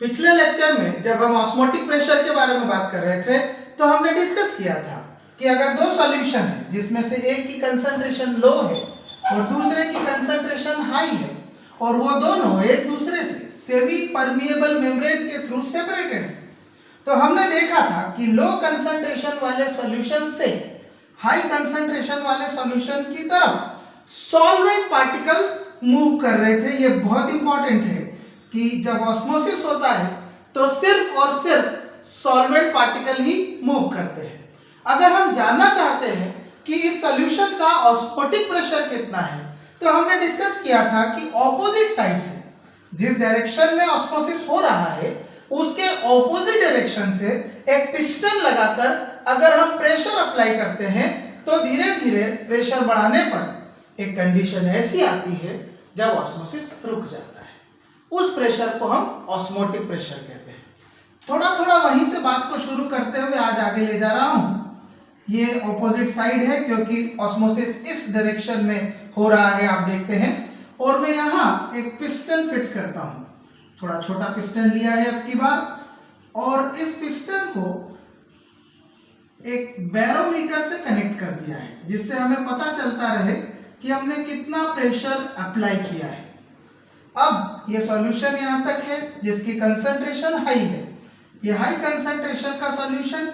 पिछले लेक्चर में जब हम ऑस्मोटिक प्रेशर के बारे में बात कर रहे थे तो हमने डिस्कस किया था कि अगर दो सॉल्यूशन है जिसमें से एक की कंसंट्रेशन लो है और दूसरे की कंसंट्रेशन हाई है और वो दोनों एक दूसरे से सेमी परमिएबल मेम्ब्रेन के थ्रू सेपरेटेड है, तो हमने देखा था कि लो कंसंट्रेशन वाले सॉल्यूशन से हाई कंसंट्रेशन वाले सॉल्यूशन की तरफ सॉल्वेंट पार्टिकल मूव कर रहे थे। ये बहुत इंपॉर्टेंट है कि जब ऑस्मोसिस होता है तो सिर्फ और सिर्फ सॉल्वेंट पार्टिकल ही मूव करते हैं। अगर हम जानना चाहते हैं कि इस सॉल्यूशन का ऑस्मोटिक प्रेशर कितना है तो हमने डिस्कस किया था कि ऑपोजिट साइड से जिस डायरेक्शन में ऑस्मोसिस हो रहा है उसके ऑपोजिट डायरेक्शन से एक पिस्टन लगाकर अगर हम प्रेशर अप्लाई करते हैं तो धीरे धीरे प्रेशर बढ़ाने पर एक कंडीशन ऐसी आती है जब ऑस्मोसिस रुक जाता है। उस प्रेशर को हम ऑस्मोटिक प्रेशर कहते हैं। थोड़ा थोड़ा वहीं से बात को शुरू करते हुए आज आगे ले जा रहा हूं। ये ऑपोजिट साइड है क्योंकि ऑस्मोसिस इस डायरेक्शन में हो रहा है, आप देखते हैं। और मैं यहाँ एक पिस्टन फिट करता हूँ। थोड़ा छोटा पिस्टन लिया है अब की बार और इस पिस्टन को एक बैरोमीटर से कनेक्ट कर दिया है जिससे हमें पता चलता रहे कि हमने कितना प्रेशर अप्लाई किया है। अब ये सॉल्यूशन यहाँ तक है जिसकी कंसंट्रेशन हाई है, ये हाई कंसंट्रेशन का सॉल्यूशन,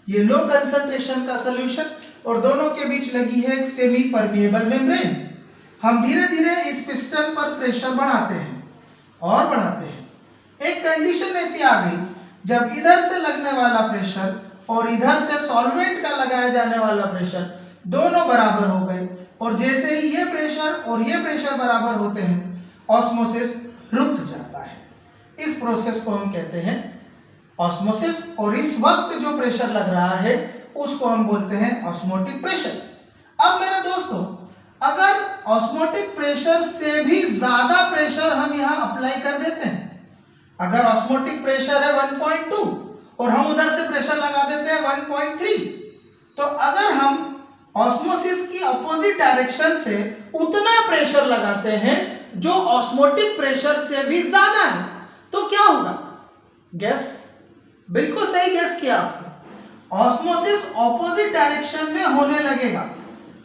ये लो कंसंट्रेशन का सॉल्यूशन और दोनों के बीच लगी है एक सेमी परमिएबल मेम्ब्रेन। हम धीरे धीरे इस पिस्टन पर प्रेशर बढ़ाते हैं और बढ़ाते हैं। एक कंडीशन ऐसी आ गई जब इधर से लगने वाला प्रेशर और इधर से सॉल्वेंट का लगाया जाने वाला प्रेशर दोनों बराबर हो गए और जैसे ही ये प्रेशर और ये प्रेशर बराबर होते हैं ऑस्मोसिस रुक जाता है। इस प्रोसेस को हम कहते हैं ऑस्मोसिस और इस वक्त जो प्रेशर लग रहा है उसको हम बोलते हैं ऑस्मोटिक प्रेशर। अब मेरे दोस्तों, अगर ऑस्मोटिक प्रेशर से भी ज्यादा प्रेशर हम यहाँ अप्लाई कर देते हैं, अगर ऑस्मोटिक प्रेशर है 1.2 और हम उधर से प्रेशर लगा देते हैं 1.3, तो अगर हम ऑस्मोसिस की अपोजिट डायरेक्शन से उतना प्रेशर लगाते हैं जो ऑस्मोटिक प्रेशर से भी ज्यादा है तो क्या होगा? गैस, बिल्कुल सही गैस किया आपने। ऑस्मोसिस ऑपोजिट डायरेक्शन में होने लगेगा,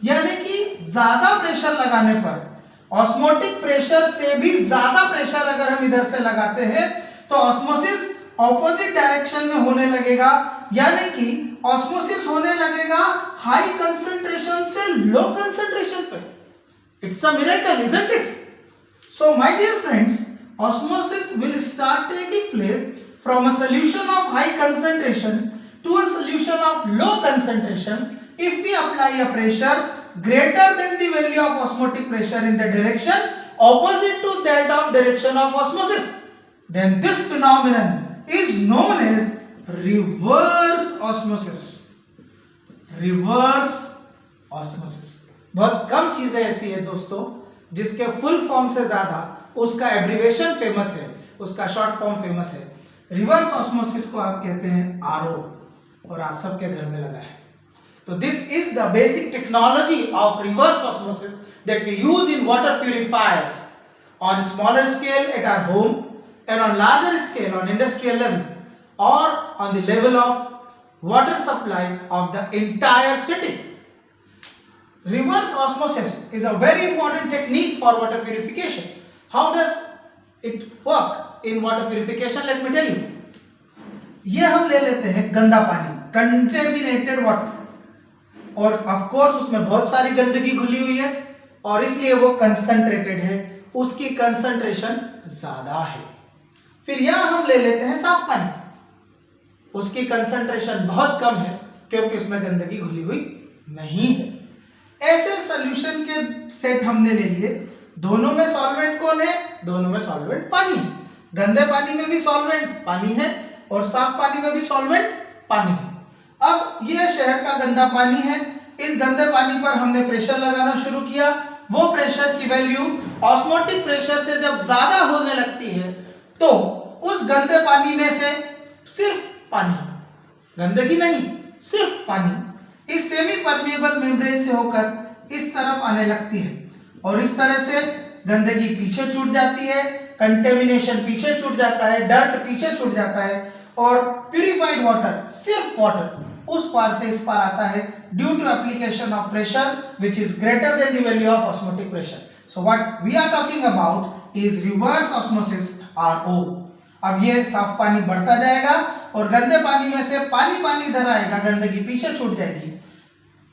यानी कि ज्यादा प्रेशर लगाने पर ऑस्मोटिक प्रेशर से भी ज्यादा प्रेशर अगर हम इधर से लगाते हैं तो ऑस्मोसिस ऑपोजिट डायरेक्शन में होने लगेगा, यानी कि ऑस्मोसिस होने लगेगा हाई कंसंट्रेशन से लो कंसंट्रेशन पे। It's a miracle, isn't it? So my dear friends, osmosis will start taking place from a solution of high concentration to a solution of low concentration if we apply a pressure greater than the value of osmotic pressure in the direction opposite to that of direction of osmosis. Then this phenomenon is known as reverse osmosis. Reverse osmosis. बहुत कम चीजें ऐसी है दोस्तों जिसके full form से ज्यादा उसका abbreviation famous है, उसका शॉर्ट फॉर्म फेमस है। रिवर्स ऑस्मोसिस को आप कहते हैं आरओ और आप सबके घर में लगा है। तो this is the basic technology of reverse osmosis that we use in water purifiers on smaller scale at our home and on larger scale on industrial level और on the level of water supply of the entire city. Reverse osmosis is a very important technique for water purification. How does it work in water purification? Let me tell you. ये हम ले लेते हैं गंदा पानी, contaminated water, और of course उसमें बहुत सारी गंदगी घुली हुई है और इसलिए वो concentrated है, उसकी concentration ज्यादा है। फिर यहाँ हम ले लेते हैं साफ पानी, उसकी concentration बहुत कम है क्योंकि उसमें गंदगी घुली हुई नहीं है। ऐसे सॉल्यूशन के सेट हमने ले लिए, दोनों में सॉल्वेंट कौन है? दोनों में सॉल्वेंट पानी है। गंदे पानी में भी सॉल्वेंट पानी है और साफ पानी में भी सॉल्वेंट पानी है। अब ये शहर का गंदा पानी है, इस गंदे पानी पर हमने प्रेशर लगाना शुरू किया। वो प्रेशर की वैल्यू ऑस्मोटिक प्रेशर से जब ज्यादा होने लगती है तो उस गंदे पानी में से सिर्फ पानी, गंदगी नहीं, सिर्फ पानी इस सेमी परमिएबल मेम्ब्रेन से होकर इस तरफ आने लगती है और इस तरह से गंदगी पीछे छूट जाती है, कंटेमिनेशन पीछे छूट जाता है, डर्ट पीछे छूट जाता है और प्यूरिफाइड वाटर, सिर्फ वाटर उस पार से इस पार आता है due to application of pressure which is greater than the value of osmotic pressure. So what we are talking about is reverse osmosis, RO. अब ये साफ पानी बढ़ता जाएगा और गंदे पानी में से पानी पानी इधर आएगा, गंदगी पीछे छूट जाएगी.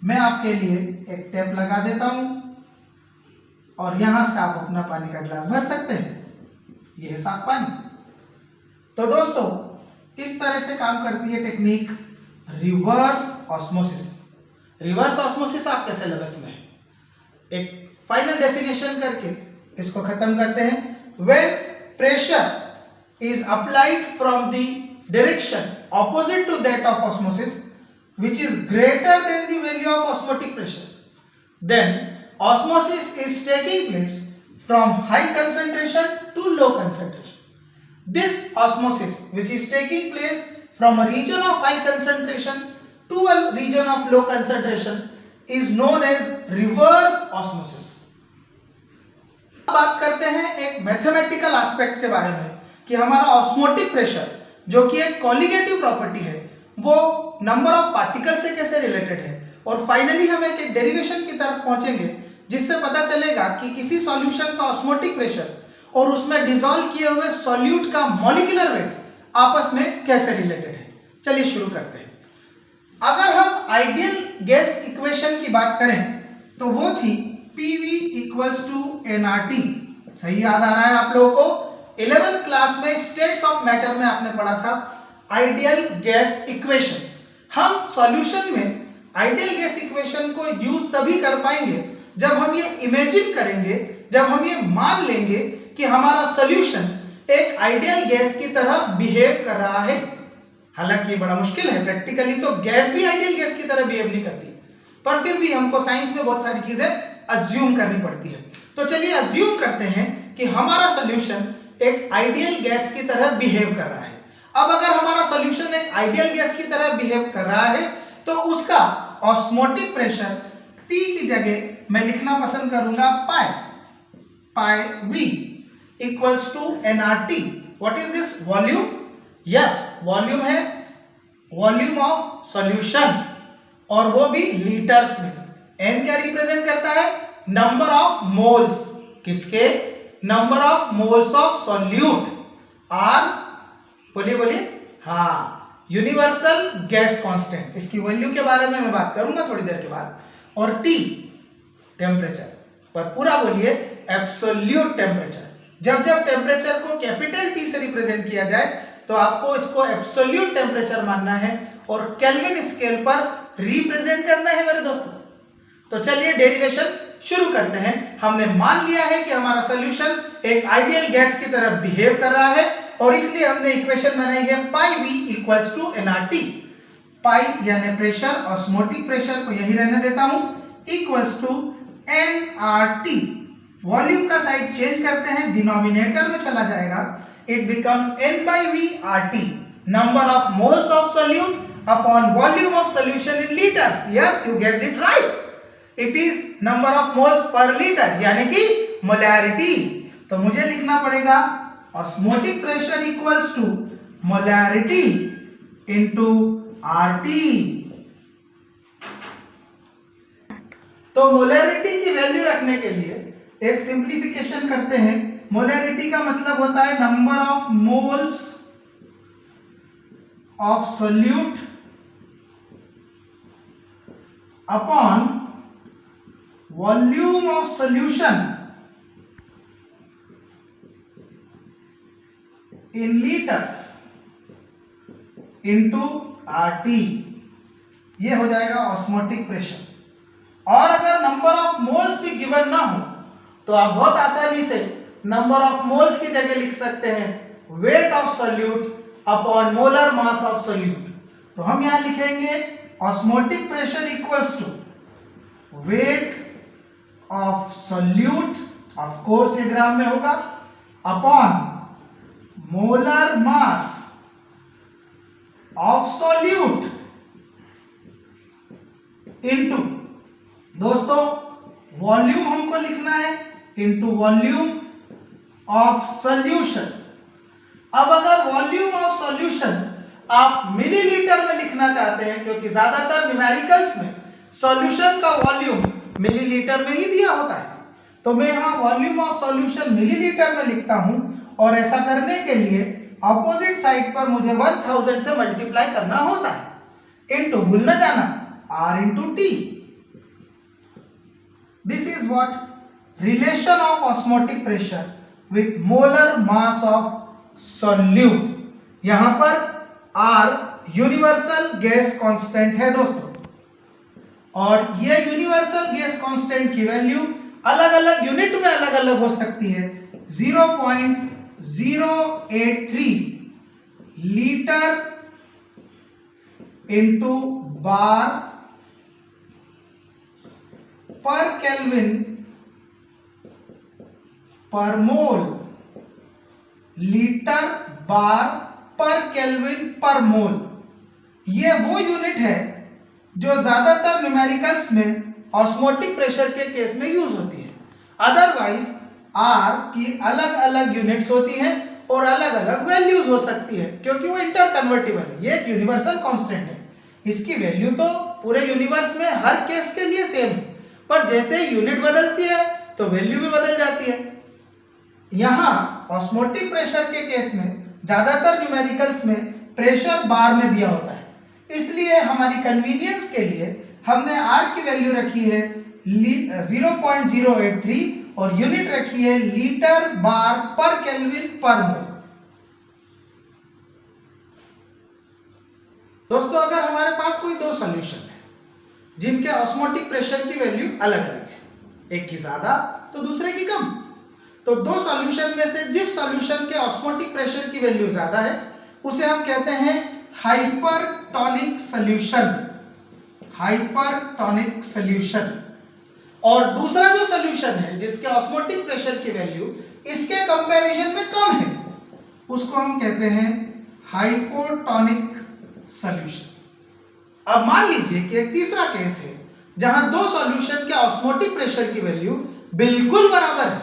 मैं आपके लिए एक टेप लगा देता हूं और यहां से आप अपना पानी का ग्लास भर सकते हैं. यह है साफ पानी. तो दोस्तों इस तरह से काम करती है technique reverse osmosis. Reverse osmosis आपके सिलेबस में है. एक फाइनल डेफिनेशन करके इसको खत्म करते हैं. When pressure is applied from the direction opposite to that of osmosis which is greater than the value of osmotic pressure, then osmosis is taking place from high concentration to low concentration. This osmosis which is taking place from a region of high concentration to a region of low concentration is known as reverse osmosis. अब बात करते हैं एक mathematical aspect के बारे में कि हमारा ऑस्मोटिक प्रेशर जो कि एक कॉलिगेटिव प्रॉपर्टी है वो नंबर ऑफ पार्टिकल से कैसे रिलेटेड है. और फाइनली हम एक डेरिवेशन की तरफ पहुंचेंगे जिससे पता चलेगा कि किसी सॉल्यूशन का ऑस्मोटिक प्रेशर और उसमें डिसॉल्व किए हुए सॉल्यूट का मॉलिक्यूलर वेट आपस में कैसे रिलेटेड है. चलिए शुरू करते हैं. अगर हम आइडियल गैस इक्वेशन की बात करें तो वो थी PV इक्वल्स टू nRT. सही याद आ रहा है आप लोगों को? 11th क्लास में स्टेट्स ऑफ मैटर में आपने पढ़ा था आइडियल गैस इक्वेशन. हम सॉल्यूशन में आइडियल गैस इक्वेशन को यूज तभी कर पाएंगे जब हम ये इमेजिन करेंगे, जब हम ये मान लेंगे कि हमारा सॉल्यूशन एक आइडियल गैस की तरह बिहेव कर रहा है. हालांकि ये बड़ा मुश्किल है, प्रैक्टिकली तो गैस भी आइडियल गैस की तरह बिहेव नहीं करती, पर फिर भी हमको साइंस में बहुत सारी चीजें अज्यूम करनी पड़ती है. तो चलिए अज्यूम करते हैं कि हमारा सॉल्यूशन एक आइडियल गैस की तरह बिहेव कर रहा है. अब अगर हमारा सॉल्यूशन एक आइडियल गैस की तरह बिहेव कर रहा है तो उसका ऑस्मोटिक प्रेशर P की जगह मैं लिखना पसंद करूंगा pi V equals to nRT. What is this? Volume. Yes, volume है वॉल्यूम ऑफ सॉल्यूशन और वो भी लीटर्स में. n क्या रिप्रेजेंट करता है? Number of moles. किसके? Number of moles of solute. R बोलिए बोलिए. हाँ, यूनिवर्सल गैस कांस्टेंट. इसकी वैल्यू के बारे में मैं बात करूंगा थोड़ी देर के बाद. और T टेम्परेचर. पर पूरा बोलिए एब्सोल्यूट टेम्परेचर. जब जब टेम्परेचर को कैपिटल T से रिप्रेजेंट किया जाए तो आपको इसको एब्सोल्यूट टेम्परेचर मानना है और केल्विन स्केल पर रिप्रेजेंट करना है मेरे दोस्तों. तो चलिए डेरिवेशन शुरू करते हैं. हमने मान लिया है कि हमारा सॉल्यूशन एक आइडियल गैस की तरह बिहेव कर रहा है और इसलिए हमने इक्वेशन बनाई है पाई V इक्वल्स टू nRT. पाई यानी प्रेशर, ऑस्मोटिक प्रेशर को यही रहने देता हूं, इक्वल्स टू nRT. वॉल्यूम का साइड चेंज करते हैं, डिनोमिनेटर में चला जाएगा. It becomes n/V RT, number of moles of solute upon volume of solution in litres. Yes, you guessed it right. It is number of moles per litre यानी कि molarity. तो मुझे लिखना पड़ेगा osmotic pressure equals to molarity into RT. तो molarity की value रखने के लिए एक सिंप्लीफिकेशन करते हैं. मोलैरिटी का मतलब होता है number of moles of solute upon volume of solution in litres into RT. ये हो जाएगा ऑस्मोटिक प्रेशर. और अगर नंबर ऑफ मोल्स भी गिवन ना हो तो आप बहुत आसानी से नंबर ऑफ मोल्स की जगह लिख सकते हैं weight of solute upon molar mass of solute. तो हम यहां लिखेंगे osmotic pressure equals to weight of solute, of course ये ग्राम में होगा, upon molar mass of solute into, दोस्तों वॉल्यूम हमको लिखना है, इनटू वॉल्यूम ऑफ सॉल्यूशन। अब अगर वॉल्यूम ऑफ सॉल्यूशन आप मिलीलीटर में लिखना चाहते हैं, क्योंकि ज्यादातर न्यूमेरिकल्स में सॉल्यूशन का वॉल्यूम मिलीलीटर में ही दिया होता है, तो मैं यहाँ वॉल्यूम ऑफ सॉल्यूशन मिलीलीटर में लिखता हूं। और ऐसा करने के लिए ऑपोजिट साइड पर मुझे 1000 से मल्टीप्लाई करना होता है, इनटू भूल न जाना R into T। This is what relation of osmotic pressure with molar mass of solute। यहां पर R यूनिवर्सल गैस कांस्टेंट है दोस्तों, और ये यूनिवर्सल गैस कांस्टेंट की वैल्यू अलग अलग यूनिट में अलग अलग हो सकती है। 0.083 लीटर इंटू बार पर केल्विन पर मोल, लीटर बार पर केल्विन पर मोल। ये वो यूनिट है जो ज्यादातर न्यूमेरिकल्स में ऑस्मोटिक प्रेशर के केस में यूज होती है। अदरवाइज आर की अलग अलग यूनिट्स होती हैं और अलग अलग वैल्यूज हो सकती है, क्योंकि वो इंटर कन्वर्टिबल है। ये एक यूनिवर्सल कांस्टेंट है, इसकी वैल्यू तो पूरे यूनिवर्स में हर केस के लिए सेम है, पर जैसे यूनिट बदलती है तो वैल्यू भी बदल जाती है। यहां ऑस्मोटिक प्रेशर के केस में ज्यादातर न्यूमेरिकल्स में प्रेशर बार में दिया होता है, इसलिए हमारी कन्वीनियंस के लिए हमने आर की वैल्यू रखी है 0.083 और यूनिट रखी है लीटर बार पर केल्विन पर मोल। दोस्तों, अगर हमारे पास कोई दो सॉल्यूशन है जिनके ऑस्मोटिक प्रेशर की वैल्यू अलग अलग है, एक की ज्यादा तो दूसरे की कम, तो दो सॉल्यूशन में से जिस सॉल्यूशन के ऑस्मोटिक प्रेशर की वैल्यू ज्यादा है उसे हम कहते हैं हाइपरटोनिक सॉल्यूशन, हाइपरटोनिक सॉल्यूशन। और दूसरा जो सॉल्यूशन है जिसके ऑस्मोटिक प्रेशर की वैल्यू इसके कंपैरिजन में कम है, उसको हम कहते हैं हाइपोटोनिक सॉल्यूशन। अब मान लीजिए कि एक तीसरा केस है जहां दो सॉल्यूशन के ऑस्मोटिक प्रेशर की वैल्यू बिल्कुल बराबर है।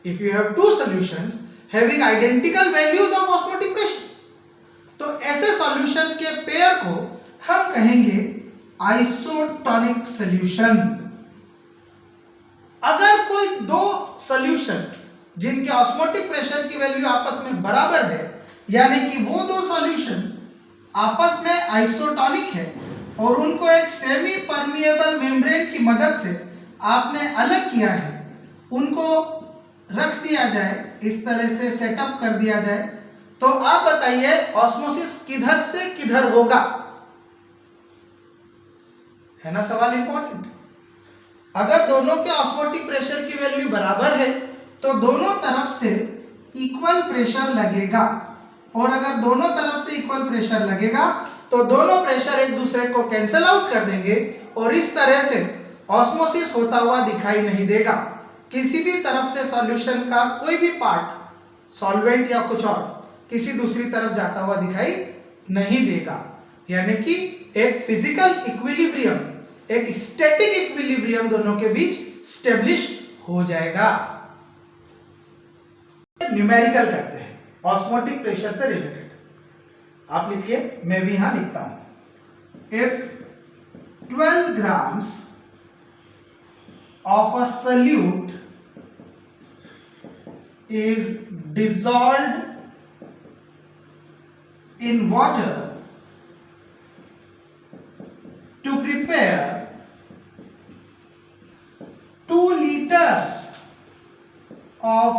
If you have two solutions having identical values of osmotic pressure, तो ऐसे सॉल्यूशन के पेयर को हम कहेंगे आइसोटोनिक सॉल्यूशन। अगर कोई दो सॉल्यूशन जिनके ऑस्मोटिक प्रेशर की वैल्यू आपस में बराबर है, यानी कि वो दो सॉल्यूशन आपस में आइसोटोनिक है और उनको एक सेमी परमिएबल मेम्ब्रेन की मदद से आपने अलग किया है, उनको रख दिया जाए, इस तरह से सेटअप कर दिया जाए, तो आप बताइए ऑस्मोसिस किधर से किधर होगा? है ना सवाल इंपॉर्टेंट। अगर दोनों के ऑस्मोटिक प्रेशर की वैल्यू बराबर है तो दोनों तरफ से इक्वल प्रेशर लगेगा, और अगर दोनों तरफ से इक्वल प्रेशर लगेगा तो दोनों प्रेशर एक दूसरे को कैंसिल आउट कर देंगे और इस तरह से ऑस्मोसिस होता हुआ दिखाई नहीं देगा। किसी भी तरफ से सॉल्यूशन का कोई भी पार्ट, सॉल्वेंट या कुछ और, किसी दूसरी तरफ जाता हुआ दिखाई नहीं देगा, यानी कि एक फिजिकल इक्विलिब्रियम, एक स्टैटिक इक्विलिब्रियम दोनों के बीच स्टेब्लिश हो जाएगा। न्यूमेरिकल करते हैं ऑस्मोटिक प्रेशर से रिलेटेड। आप लिखिए, मैं भी यहां लिखता हूं। If 12 grams of a solute is dissolved in water to prepare 2 liters of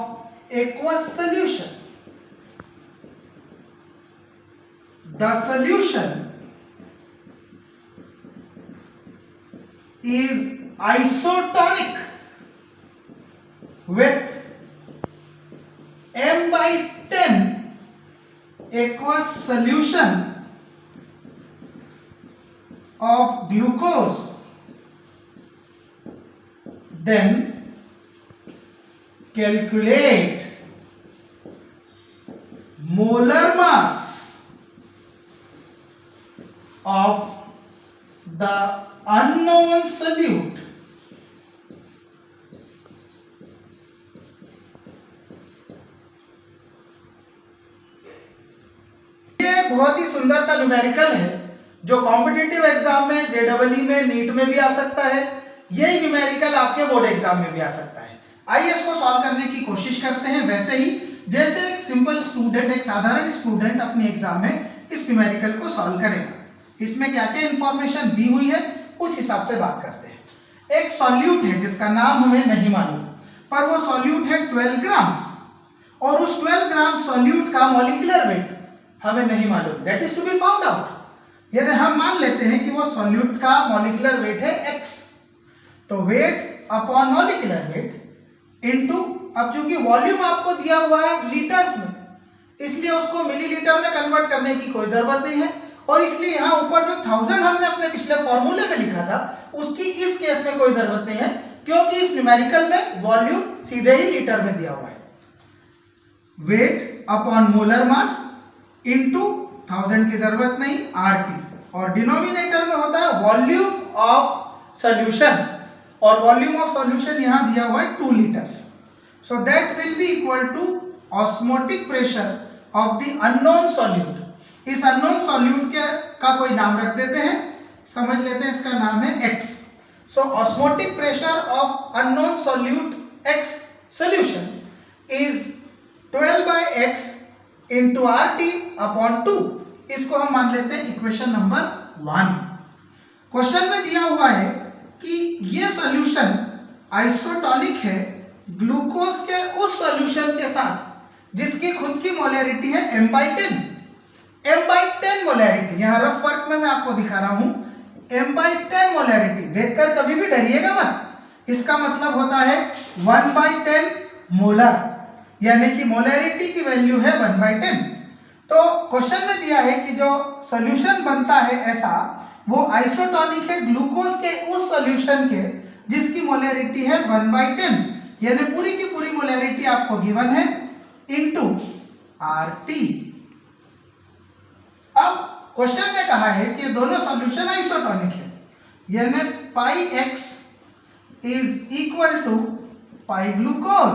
aqueous solution, the solution is isotonic with m/10 aqueous solution of glucose, then calculate molar mass of the unknown solute बहुत ही सुंदर सा numerical है जो competitive exam में, JEE में, NEET में भी आ सकता है। यही न्यूमेरिकल आपके बोर्ड एग्जाम में भी आ सकता है। आइए इसको सॉल्व करने की कोशिश करते हैं, वैसे ही जैसे एक सिंपल स्टूडेंट, एक साधारण स्टूडेंट अपने एग्जाम में इस न्यूमेरिकल को सॉल्व करेगा। इसमें क्या क्या इंफॉर्मेशन दी हुई है उस हिसाब से बात करते हैं। एक सॉल्यूट है जिसका नाम हमें नहीं मालूम, पर वो सॉल्यूट है 12 ग्राम्स, और उस 12 ग्राम सॉल्यूट का मॉलिक्यूलर वेट हमें नहीं मालूम, that is to be found out. यानी हम मान लेते हैं कि वो सॉल्यूट का मॉलिक्यूलर वेट है x, तो weight upon molecular weight into, अब चूंकि वॉल्यूम आपको दिया हुआ है लीटर्स में, इसलिए उसको मिलीलीटर में कन्वर्ट करने की कोई जरूरत नहीं है, और इसलिए यहाँ ऊपर जो 1000 हमने अपने पिछले फॉर्मूले में लिखा था उसकी इस केस में कोई जरूरत नहीं है, क्योंकि इस न्यूमेरिकल में वॉल्यूम सीधे ही लीटर में दिया हुआ है। Weight upon molar mass into 1000 की जरूरत नहीं, RT, और डिनोमिनेटर में होता है वॉल्यूम ऑफ सॉल्यूशन, और वॉल्यूम ऑफ सॉल्यूशन यहां दिया हुआ है 2 litres. So that will be equal to osmotic pressure of the unknown solute. इस अननोन सॉल्यूट का कोई नाम रख देते हैं, समझ लेते हैं, इसका नाम है x। So osmotic pressure of unknown solute x solution is 12/x into RT upon 2। इसको हम मान लेते हैं इक्वेशन नंबर 1। क्वेश्चन में दिया हुआ है कि ये सॉल्यूशन आइसोटोनिक है ग्लूकोज के उस सॉल्यूशन के साथ जिसकी खुद की मोलैरिटी है m/10। m/10 मोलैरिटी, यहाँ रफ वर्क में मैं आपको दिखा रहा हूं, m/10 मोलैरिटी देखकर कभी भी डरिएगा मत। इसका मतलब होता है 1/10 मोलर, यानी कि मोलैरिटी की वैल्यू है 1/10। तो क्वेश्चन में दिया है कि जो सॉल्यूशन बनता है ऐसा, वो आइसोटोनिक है ग्लूकोज के उस सॉल्यूशन के जिसकी मोलैरिटी है 1/10, यानी पूरी की पूरी मोलैरिटी आपको गिवन है इनटू RT। अब क्वेश्चन में कहा है कि दोनों सॉल्यूशन आइसोटोनिक है, यानी πx is equal to pi glucose.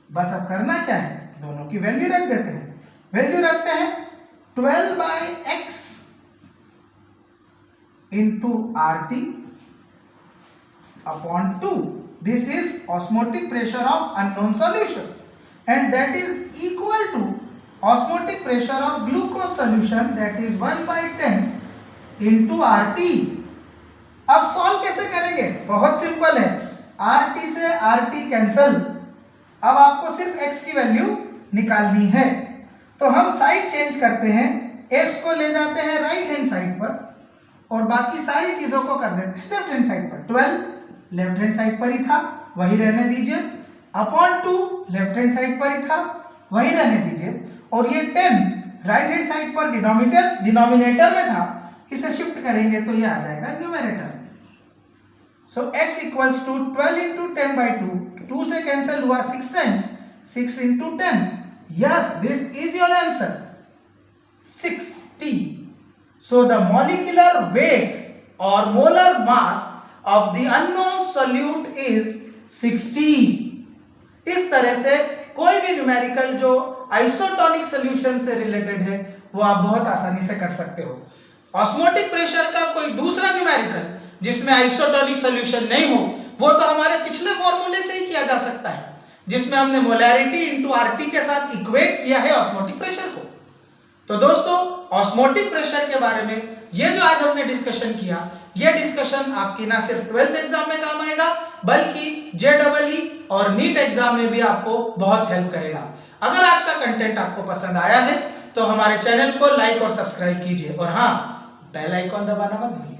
बस अब करना क्या है, दोनों की वैल्यू रख देते हैं। वैल्यू रखते हैं 12/x into RT upon 2। This is osmotic pressure of unknown solution, and that is equal to osmotic pressure of glucose solution, that is 1/10 into RT। अब सॉल्व कैसे करेंगे, बहुत सिंपल है, RT से RT कैंसल। अब आपको सिर्फ x की वैल्यू निकालनी है, तो हम साइड चेंज करते हैं, x को ले जाते हैं राइट हैंड साइड पर और बाकी सारी चीजों को कर देते हैं लेफ्ट हैंड साइड पर। 12 लेफ्ट हैंड साइड पर ही था, वही रहने दीजिए, अपॉन 2 लेफ्ट हैंड साइड पर ही था, वही रहने दीजिए, और ये 10 राइट हैंड साइड पर डिनोमिनेटर में था, इसे शिफ्ट करेंगे तो ये आ जाएगा numerator. So x equals to 12 into 10/2, 2 से कैंसिल हुआ 6 times, 6 into 10। Yes, this is your answer 60। So the molecular weight और molar mass of the unknown solute is 60। इस तरह से कोई भी न्यूमेरिकल जो आइसोटोनिक सॉल्यूशन से रिलेटेड है वो आप बहुत आसानी से कर सकते हो। ऑस्मोटिक प्रेशर का कोई दूसरा न्यूमेरिकल जिसमें आइसोटोनिक सॉल्यूशन नहीं हो, वो तो हमारे पिछले फॉर्मूले से ही किया जा सकता है, जिसमें हमने मोलैरिटी इनटू RT के साथ इक्वेट किया है ऑस्मोटिक प्रेशर को। तो दोस्तों, ऑस्मोटिक प्रेशर के बारे में ये जो आज हमने डिस्कशन किया, ये डिस्कशन आपकी ना सिर्फ 12th एग्जाम में काम आएगा, बल्कि जेईई और नीट एग्जाम में भी आपको बहुत हेल्प करेगा। अगर आज का कंटेंट आपको पसंद आया है तो हमारे चैनल को लाइक और सब्सक्राइब कीजिए, और हाँ, बेल आइकॉन दबाना मत भूलिए।